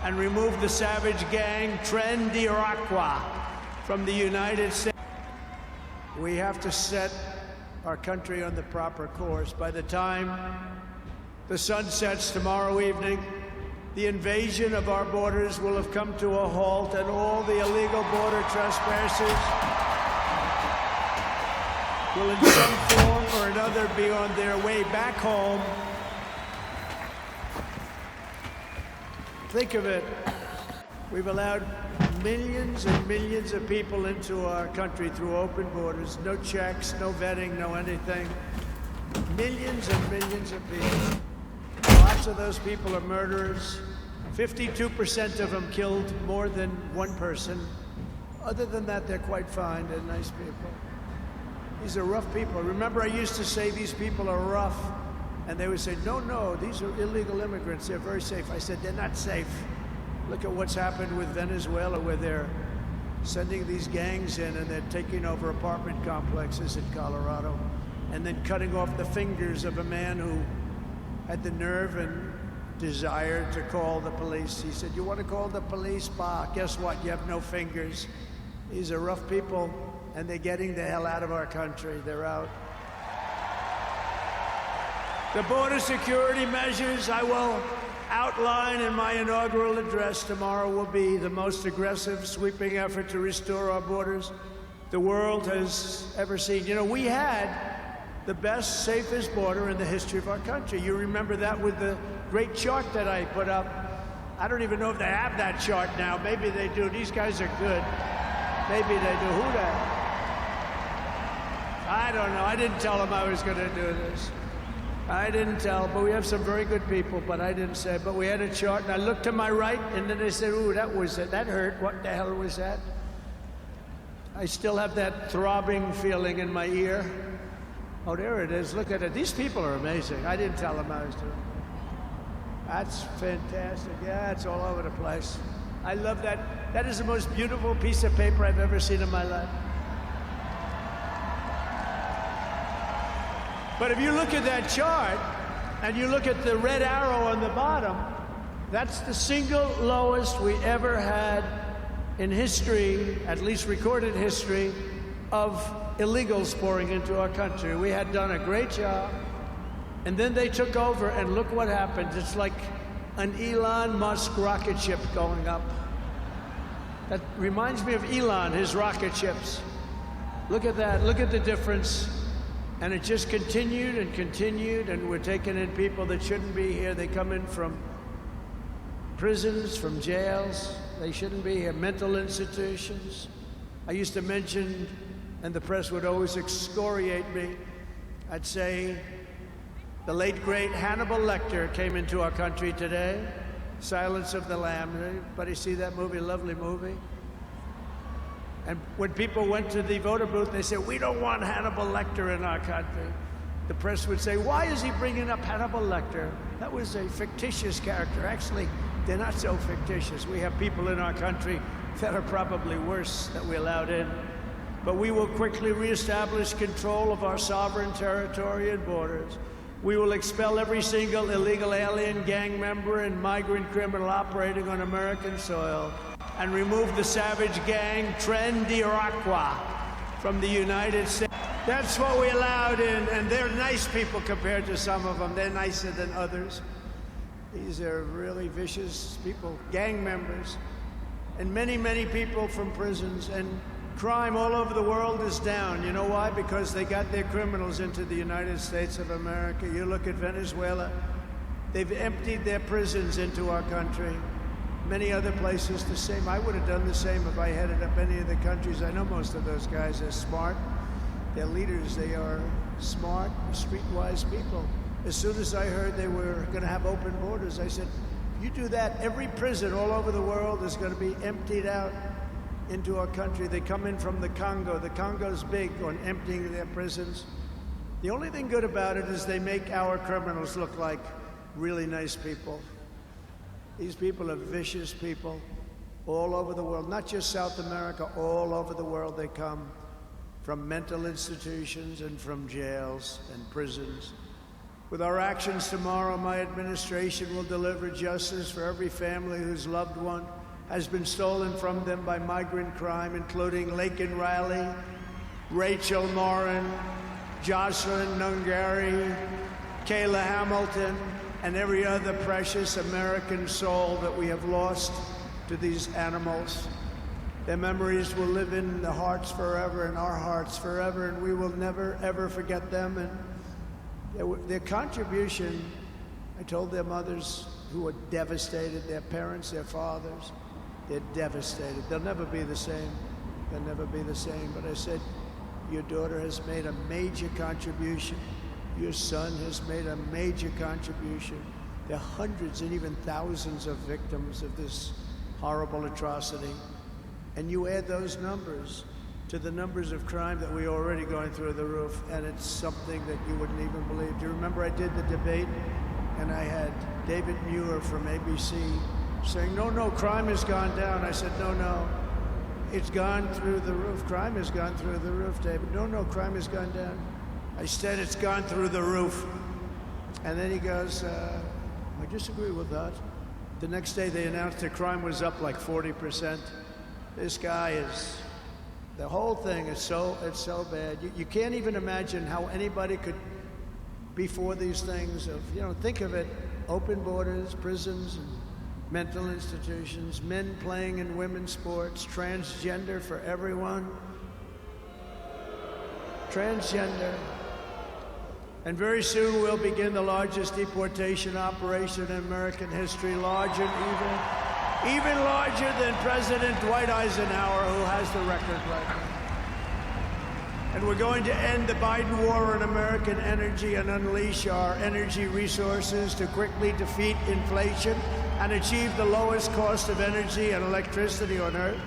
and remove the savage gang Tren de Aragua from the United States. We have to set our country on the proper course. By the time the sun sets tomorrow evening, the invasion of our borders will have come to a halt, and all the illegal border trespassers will in some form or another be on their way back home. Think of it. We've allowed millions and millions of people into our country through open borders, no checks, no vetting, no anything. Millions and millions of people. Lots of those people are murderers. 52% of them killed more than one person. Other than that, they're quite fine. They're nice people. These are rough people. Remember, I used to say these people are rough, and they would say, no, no, these are illegal immigrants. They're very safe. I said, they're not safe. Look at what's happened with Venezuela, where they're sending these gangs in and they're taking over apartment complexes in Colorado and then cutting off the fingers of a man who had the nerve and desire to call the police. He said, you want to call the police? Bah, guess what? You have no fingers. These are rough people, and they're getting the hell out of our country. They're out. The border security measures I will outline in my inaugural address tomorrow will be the most aggressive, sweeping effort to restore our borders the world has ever seen. You know, we had the best, safest border in the history of our country. You remember that with the great chart that I put up. I don't even know if they have that chart now. Maybe they do. These guys are good. Maybe they do. Who that? I don't know. I didn't tell them I was going to do this. I didn't tell, but we have some very good people, but I didn't say. But we had a chart, and I looked to my right, and then they said, ooh, that hurt. What the hell was that? I still have that throbbing feeling in my ear. Oh, there it is. Look at it. These people are amazing. I didn't tell them I was doing it. That's fantastic. Yeah, it's all over the place. I love that. That is the most beautiful piece of paper I've ever seen in my life. But if you look at that chart, and you look at the red arrow on the bottom, that's the single lowest we ever had in history, at least recorded history, of illegals pouring into our country. We had done a great job, and then they took over, and look what happened. It's like an Elon Musk rocket ship going up. That reminds me of Elon, his rocket ships. Look at that. Look at the difference. And it just continued and continued, and we're taking in people that shouldn't be here. They come in from prisons, from jails. They shouldn't be here. Mental institutions. I used to mention, and the press would always excoriate me, I'd say the late, great Hannibal Lecter came into our country today. Silence of the Lambs. Anybody see that movie? Lovely movie. And when people went to the voter booth, they said, we don't want Hannibal Lecter in our country. The press would say, why is he bringing up Hannibal Lecter? That was a fictitious character. Actually, they're not so fictitious. We have people in our country that are probably worse that we allowed in. But we will quickly reestablish control of our sovereign territory and borders. We will expel every single illegal alien, gang member, and migrant criminal operating on American soil, and remove the savage gang Tren de Aragua from the United States. That's what we allowed in, and they're nice people compared to some of them. They're nicer than others. These are really vicious people, gang members, and many, many people from prisons. And crime all over the world is down. You know why? Because they got their criminals into the United States of America. You look at Venezuela, they've emptied their prisons into our country. Many other places the same. I would have done the same if I headed up any of the countries. I know most of those guys are smart. They're leaders. They are smart, streetwise people. As soon as I heard they were going to have open borders, I said, if you do that, every prison all over the world is going to be emptied out into our country. They come in from the Congo. The Congo's big on emptying their prisons. The only thing good about it is they make our criminals look like really nice people. These people are vicious people all over the world, not just South America, all over the world they come, from mental institutions and from jails and prisons. With our actions tomorrow, my administration will deliver justice for every family whose loved one has been stolen from them by migrant crime, including Laken Riley, Rachel Morin, Jocelyn Nungari, Kayla Hamilton, and every other precious American soul that we have lost to these animals. Their memories will live in the hearts forever, in our hearts forever, and we will never, ever forget them. And their contribution, I told their mothers who were devastated, their parents, their fathers, they're devastated. They'll never be the same. They'll never be the same. But I said, your daughter has made a major contribution. Your son has made a major contribution. There are hundreds and even thousands of victims of this horrible atrocity. And you add those numbers to the numbers of crime that we're already going through the roof, and it's something that you wouldn't even believe. Do you remember I did the debate, and I had David Muir from ABC saying, no, crime has gone down. I said, no, it's gone through the roof. Crime has gone through the roof, David. No, crime has gone down. I said it's gone through the roof. And then he goes, I disagree with that. The next day they announced that crime was up like 40%. This guy is, the whole thing is it's so bad. You can't even imagine how anybody could be for these things of, think of it, open borders, prisons, and mental institutions, men playing in women's sports, transgender for everyone. Transgender. And very soon we'll begin the largest deportation operation in American history, even larger than President Dwight Eisenhower, who has the record right now. And we're going to end the Biden war on American energy and unleash our energy resources to quickly defeat inflation and achieve the lowest cost of energy and electricity on Earth.